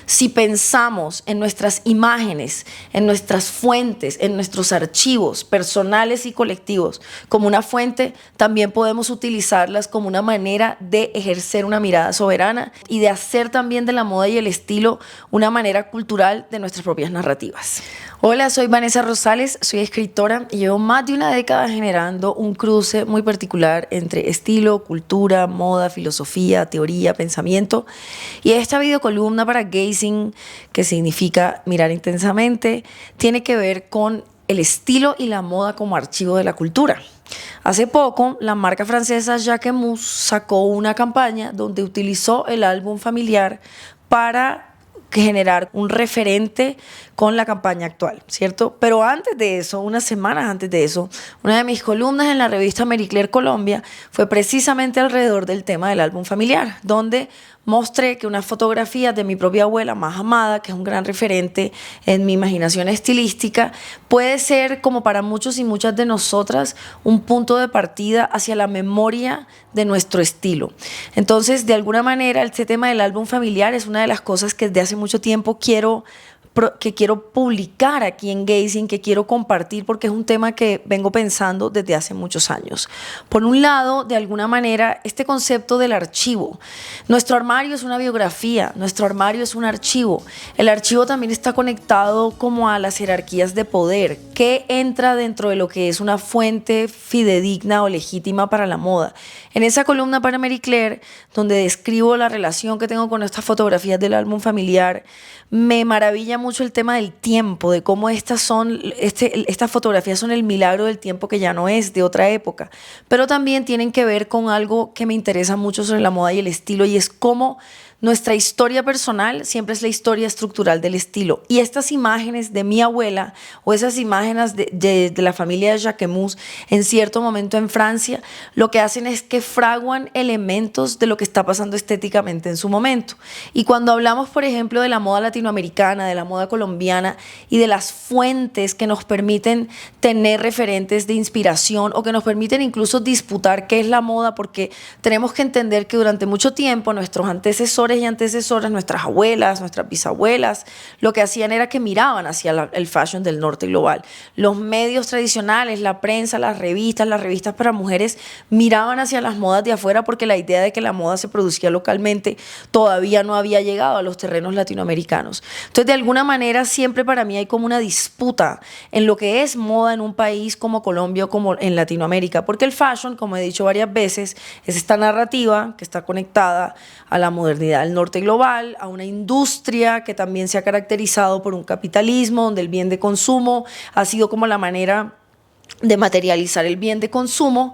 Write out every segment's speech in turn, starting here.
Si pensamos en nuestras imágenes, en nuestras fuentes, en nuestros archivos personales y colectivos como una fuente, también podemos utilizarlas como una manera de ejercer una mirada soberana y de hacer también de la moda y el estilo una manera cultural de nuestras propias narrativas. Hola, soy Vanessa Rosales, soy escritora y llevo más de una década generando un cruce muy particular entre estilo, cultura, moda, filosofía, teoría, pensamiento. Y esta videocolumna para Gazing, que significa mirar intensamente, tiene que ver con el estilo y la moda como archivo de la cultura. Hace poco, la marca francesa Jacquemus sacó una campaña donde utilizó el álbum familiar para generar un referente con la campaña actual, ¿cierto? Pero antes de eso, unas semanas antes de eso, una de mis columnas en la revista Marie Claire Colombia fue precisamente alrededor del tema del álbum familiar, donde mostré que unas fotografías de mi propia abuela más amada, que es un gran referente en mi imaginación estilística, puede ser, como para muchos y muchas de nosotras, un punto de partida hacia la memoria de nuestro estilo. Entonces, de alguna manera, este tema del álbum familiar es una de las cosas que desde hace mucho tiempo quiero publicar aquí en Gazing, que quiero compartir porque es un tema que vengo pensando desde hace muchos años. Por un lado, de alguna manera, este concepto del archivo. Nuestro armario es una biografía, nuestro armario es un archivo. El archivo también está conectado como a las jerarquías de poder, que entra dentro de lo que es una fuente fidedigna o legítima para la moda. En esa columna para Marie Claire, donde describo la relación que tengo con estas fotografías del álbum familiar, me maravilla mucho el tema del tiempo, de cómo estas fotografías son el milagro del tiempo que ya no es, de otra época, pero también tienen que ver con algo que me interesa mucho sobre la moda y el estilo, y es cómo nuestra historia personal siempre es la historia estructural del estilo. Y estas imágenes de mi abuela o esas imágenes de la familia de Jacquemus en cierto momento en Francia, lo que hacen es que fraguan elementos de lo que está pasando estéticamente en su momento. Y cuando hablamos, por ejemplo, de la moda latinoamericana, de la moda colombiana y de las fuentes que nos permiten tener referentes de inspiración o que nos permiten incluso disputar qué es la moda, porque tenemos que entender que durante mucho tiempo nuestros antecesores y antecesoras, nuestras abuelas, nuestras bisabuelas, lo que hacían era que miraban hacia el fashion del norte global. Los medios tradicionales, la prensa, las revistas para mujeres, miraban hacia las modas de afuera porque la idea de que la moda se producía localmente todavía no había llegado a los terrenos latinoamericanos. Entonces, de alguna manera, siempre para mí hay como una disputa en lo que es moda en un país como Colombia o como en Latinoamérica, porque el fashion, como he dicho varias veces, es esta narrativa que está conectada a la modernidad del norte global, a una industria que también se ha caracterizado por un capitalismo donde el bien de consumo ha sido como la manera de materializar el bien de consumo,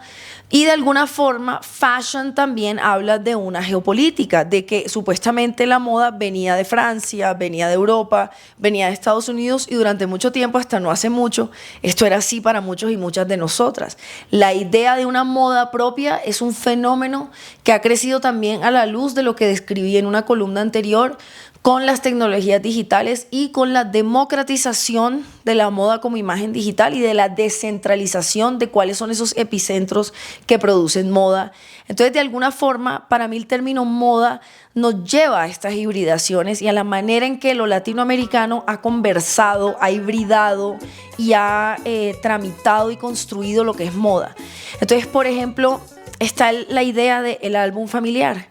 y de alguna forma fashion también habla de una geopolítica, de que supuestamente la moda venía de Francia, venía de Europa, venía de Estados Unidos, y durante mucho tiempo, hasta no hace mucho, esto era así para muchos y muchas de nosotras. La idea de una moda propia es un fenómeno que ha crecido también a la luz de lo que describí en una columna anterior, con las tecnologías digitales y con la democratización de la moda como imagen digital y de la descentralización de cuáles son esos epicentros que producen moda. Entonces, de alguna forma, para mí el término moda nos lleva a estas hibridaciones y a la manera en que lo latinoamericano ha conversado, ha hibridado y ha tramitado y construido lo que es moda. Entonces, por ejemplo, está la idea del álbum familiar.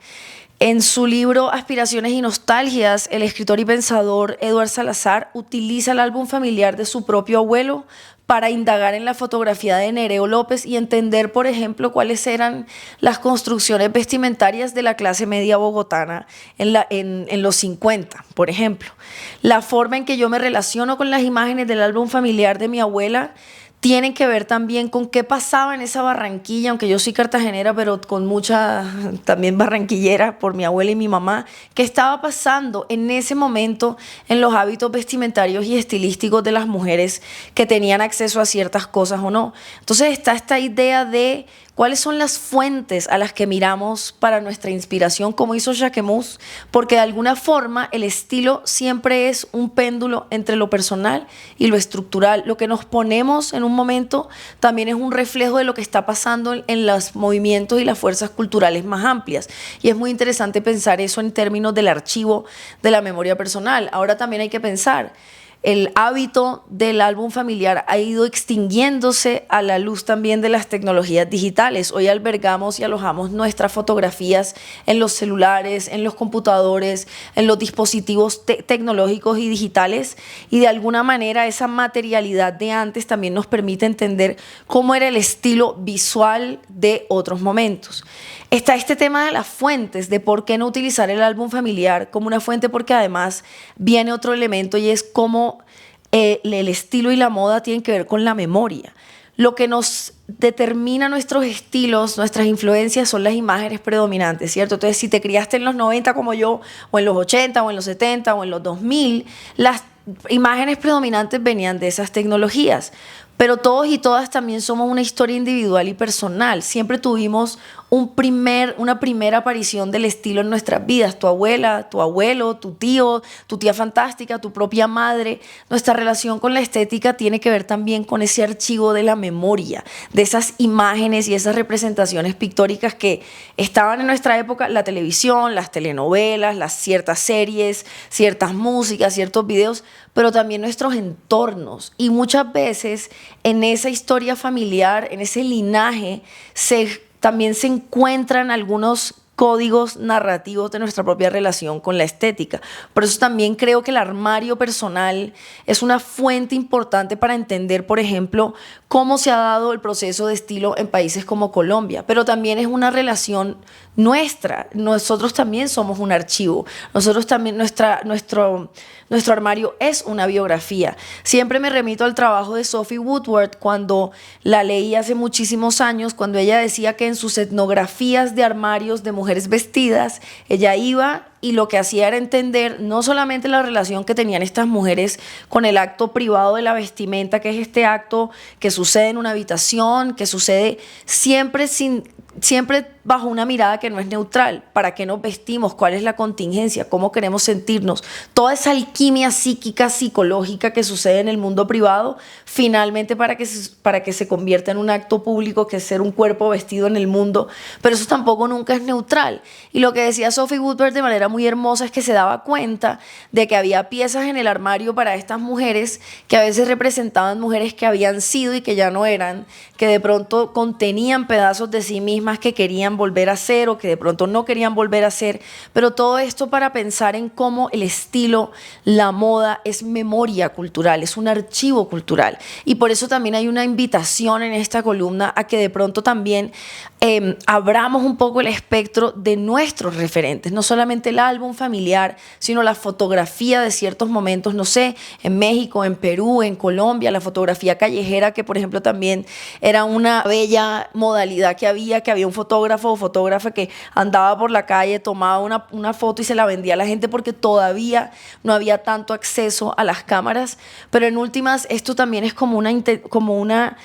En su libro Aspiraciones y Nostalgias, el escritor y pensador Eduard Salazar utiliza el álbum familiar de su propio abuelo para indagar en la fotografía de Nereo López y entender, por ejemplo, cuáles eran las construcciones vestimentarias de la clase media bogotana en los 50, por ejemplo. La forma en que yo me relaciono con las imágenes del álbum familiar de mi abuela tienen que ver también con qué pasaba en esa Barranquilla, aunque yo soy cartagenera, pero con mucha también barranquillera por mi abuela y mi mamá, qué estaba pasando en ese momento en los hábitos vestimentarios y estilísticos de las mujeres que tenían acceso a ciertas cosas o no. Entonces está esta idea de cuáles son las fuentes a las que miramos para nuestra inspiración, como hizo Jacquemus, porque de alguna forma el estilo siempre es un péndulo entre lo personal y lo estructural. Lo que nos ponemos en un un momento, también es un reflejo de lo que está pasando en los movimientos y las fuerzas culturales más amplias. Y es muy interesante pensar eso en términos del archivo de la memoria personal. Ahora también hay que pensar, el hábito del álbum familiar ha ido extinguiéndose a la luz también de las tecnologías digitales. Hoy albergamos y alojamos nuestras fotografías en los celulares, en los computadores, en los dispositivos tecnológicos y digitales, y de alguna manera esa materialidad de antes también nos permite entender cómo era el estilo visual de otros momentos. Está este tema de las fuentes, de por qué no utilizar el álbum familiar como una fuente, porque además viene otro elemento y es cómo el estilo y la moda tienen que ver con la memoria. Lo que nos determina nuestros estilos, nuestras influencias son las imágenes predominantes, ¿cierto? Entonces, si te criaste en los 90 como yo, o en los 80, o en los 70, o en los 2000, las imágenes predominantes venían de esas tecnologías. Pero todos y todas también somos una historia individual y personal. Siempre tuvimos una primera aparición del estilo en nuestras vidas. Tu abuela, tu abuelo, tu tío, tu tía fantástica, tu propia madre. Nuestra relación con la estética tiene que ver también con ese archivo de la memoria, de esas imágenes y esas representaciones pictóricas que estaban en nuestra época, la televisión, las telenovelas, las ciertas series, ciertas músicas, ciertos videos, pero también nuestros entornos. Y muchas veces en esa historia familiar, en ese linaje, también se encuentran algunos códigos narrativos de nuestra propia relación con la estética. Por eso también creo que el armario personal es una fuente importante para entender, por ejemplo, cómo se ha dado el proceso de estilo en países como Colombia, pero también es una relación nuestra. Nosotros también somos un archivo. Nosotros también, nuestro armario es una biografía. Siempre me remito al trabajo de Sophie Woodward cuando la leí hace muchísimos años, cuando ella decía que en sus etnografías de armarios de mujeres vestidas, ella iba y lo que hacía era entender no solamente la relación que tenían estas mujeres con el acto privado de la vestimenta, que es este acto que sucede en una habitación, que sucede siempre bajo una mirada que no es neutral. ¿Para qué nos vestimos? ¿Cuál es la contingencia? ¿Cómo queremos sentirnos? Toda esa alquimia psíquica, psicológica que sucede en el mundo privado, finalmente para que se convierta en un acto público, que es ser un cuerpo vestido en el mundo. Pero eso tampoco nunca es neutral. Y lo que decía Sophie Woodward de manera muy hermosa es que se daba cuenta de que había piezas en el armario para estas mujeres que a veces representaban mujeres que habían sido y que ya no eran, que de pronto contenían pedazos de sí mismas que querían volver a ser o que de pronto no querían volver a ser, pero todo esto para pensar en cómo el estilo, la moda es memoria cultural, es un archivo cultural. Y por eso también hay una invitación en esta columna a que de pronto también abramos un poco el espectro de nuestros referentes, no solamente el álbum familiar, sino la fotografía de ciertos momentos, no sé, en México, en Perú, en Colombia, la fotografía callejera, que por ejemplo también era una bella modalidad que había un fotógrafo o fotógrafa que andaba por la calle, tomaba una foto y se la vendía a la gente porque todavía no había tanto acceso a las cámaras. Pero en últimas, esto también es como una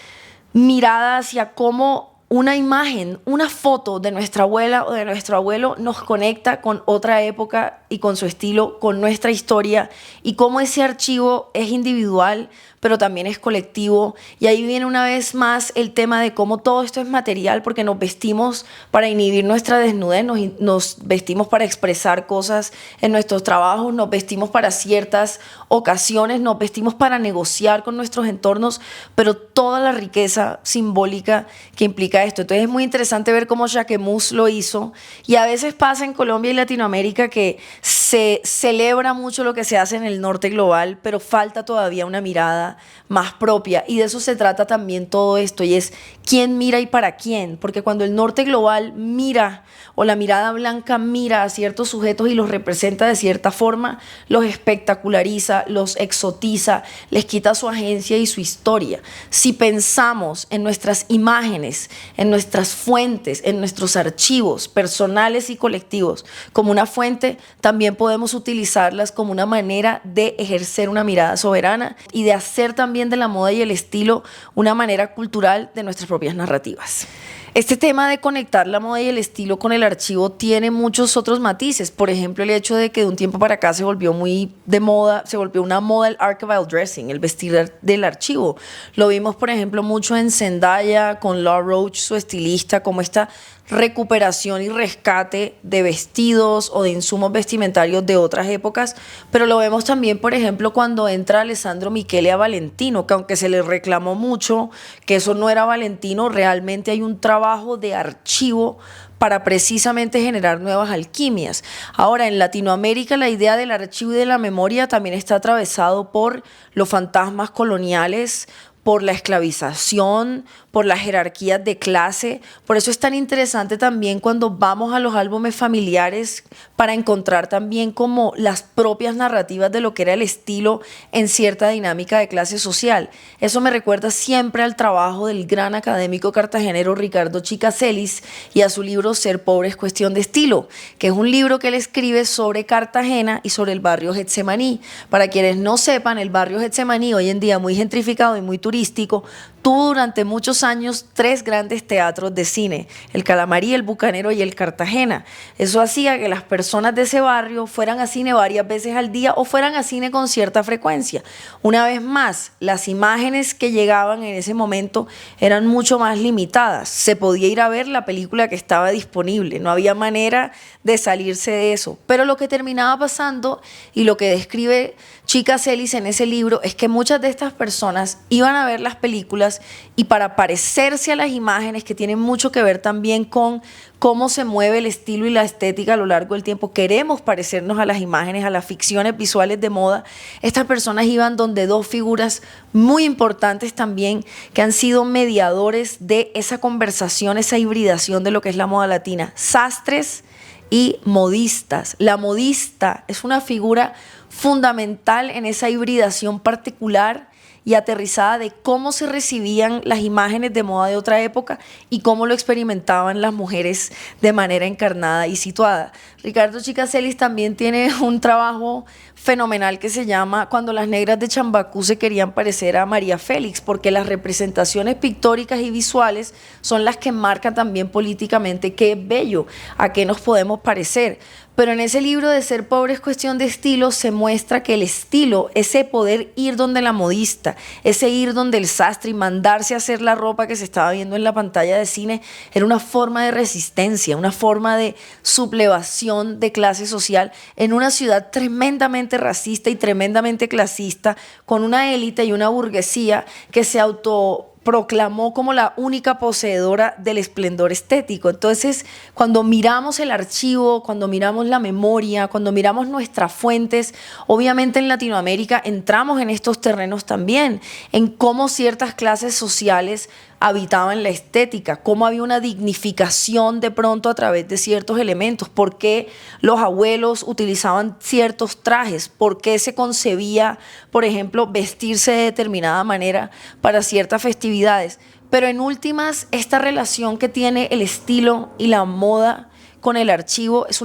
mirada hacia cómo una imagen, una foto de nuestra abuela o de nuestro abuelo nos conecta con otra época y con su estilo, con nuestra historia, y cómo ese archivo es individual, pero también es colectivo. Y ahí viene una vez más el tema de cómo todo esto es material, porque nos vestimos para inhibir nuestra desnudez, nos vestimos para expresar cosas en nuestros trabajos, nos vestimos para ciertas ocasiones, nos vestimos para negociar con nuestros entornos, pero toda la riqueza simbólica que implica esto. Entonces es muy interesante ver cómo Jacquemus lo hizo, y a veces pasa en Colombia y Latinoamérica que se celebra mucho lo que se hace en el norte global, pero falta todavía una mirada más propia, y de eso se trata también todo esto, y es quién mira y para quién, porque cuando el norte global mira, o la mirada blanca mira a ciertos sujetos y los representa de cierta forma, los espectaculariza, los exotiza, les quita su agencia y su historia. Si pensamos en nuestras imágenes, en nuestras fuentes, en nuestros archivos personales y colectivos como una fuente, también podemos utilizarlas como una manera de ejercer una mirada soberana y de hacer también de la moda y el estilo una manera cultural de nuestras propias narrativas. Este tema de conectar la moda y el estilo con el archivo tiene muchos otros matices. Por ejemplo, el hecho de que de un tiempo para acá se volvió muy de moda, se volvió una moda el archival dressing, el vestir del archivo. Lo vimos, por ejemplo, mucho en Zendaya, con Laura Roach, su estilista, como esta recuperación y rescate de vestidos o de insumos vestimentarios de otras épocas, pero lo vemos también, por ejemplo, cuando entra Alessandro Michele a Valentino, que aunque se le reclamó mucho que eso no era Valentino, realmente hay un trabajo de archivo para precisamente generar nuevas alquimias. Ahora, en Latinoamérica la idea del archivo y de la memoria también está atravesado por los fantasmas coloniales, por la esclavización, por las jerarquías de clase. Por eso es tan interesante también cuando vamos a los álbumes familiares para encontrar también como las propias narrativas de lo que era el estilo en cierta dinámica de clase social. Eso me recuerda siempre al trabajo del gran académico cartagenero Ricardo Chica Celis y a su libro Ser pobre es cuestión de estilo, que es un libro que él escribe sobre Cartagena y sobre el barrio Getsemaní. Para quienes no sepan, el barrio Getsemaní, hoy en día muy gentrificado y muy turístico, tuvo durante muchos años 3 grandes teatros de cine, el Calamarí, el Bucanero y el Cartagena. Eso hacía que las personas de ese barrio fueran a cine varias veces al día o fueran a cine con cierta frecuencia. Una vez más, las imágenes que llegaban en ese momento eran mucho más limitadas. Se podía ir a ver la película que estaba disponible, no había manera de salirse de eso. Pero lo que terminaba pasando y lo que describe Chica Celis en ese libro es que muchas de estas personas iban a ver las películas y para parecerse a las imágenes, que tienen mucho que ver también con cómo se mueve el estilo y la estética a lo largo del tiempo, queremos parecernos a las imágenes, a las ficciones visuales de moda. Estas personas iban donde 2 figuras muy importantes también que han sido mediadores de esa conversación, esa hibridación de lo que es la moda latina: sastres y modistas. La modista es una figura fundamental en esa hibridación particular y aterrizada de cómo se recibían las imágenes de moda de otra época y cómo lo experimentaban las mujeres de manera encarnada y situada. Ricardo Chica Celis también tiene un trabajo fenomenal que se llama Cuando las negras de Chambacú se querían parecer a María Félix, porque las representaciones pictóricas y visuales son las que marcan también políticamente qué es bello, a qué nos podemos parecer. Pero en ese libro de Ser pobre es cuestión de estilo se muestra que el estilo, ese poder ir donde la modista, ese ir donde el sastre y mandarse a hacer la ropa que se estaba viendo en la pantalla de cine, era una forma de resistencia, una forma de sublevación de clase social en una ciudad tremendamente racista y tremendamente clasista, con una élite y una burguesía que se autoproclamó como la única poseedora del esplendor estético. Entonces, cuando miramos el archivo, cuando miramos la memoria, cuando miramos nuestras fuentes, obviamente en Latinoamérica entramos en estos terrenos también, en cómo ciertas clases sociales habitaban la estética, cómo había una dignificación de pronto a través de ciertos elementos, por qué los abuelos utilizaban ciertos trajes, por qué se concebía, por ejemplo, vestirse de determinada manera para ciertas festividades. Pero en últimas, esta relación que tiene el estilo y la moda con el archivo es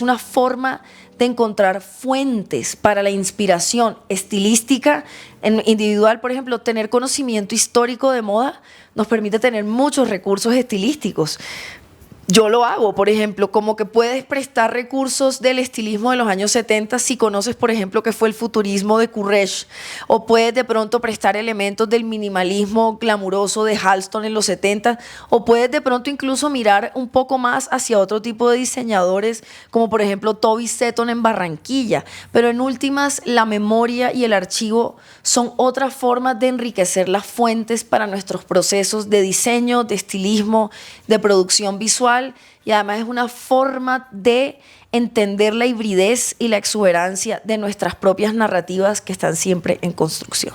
una forma de encontrar fuentes para la inspiración estilística individual. Por ejemplo, tener conocimiento histórico de moda nos permite tener muchos recursos estilísticos. Yo lo hago, por ejemplo, como que puedes prestar recursos del estilismo de los años 70 si conoces, por ejemplo, qué fue el futurismo de Courrèges, o puedes de pronto prestar elementos del minimalismo glamuroso de Halston en los 70, o puedes de pronto incluso mirar un poco más hacia otro tipo de diseñadores, como por ejemplo Toby Seton en Barranquilla. Pero en últimas, la memoria y el archivo son otras formas de enriquecer las fuentes para nuestros procesos de diseño, de estilismo, de producción visual, y además es una forma de entender la hibridez y la exuberancia de nuestras propias narrativas que están siempre en construcción.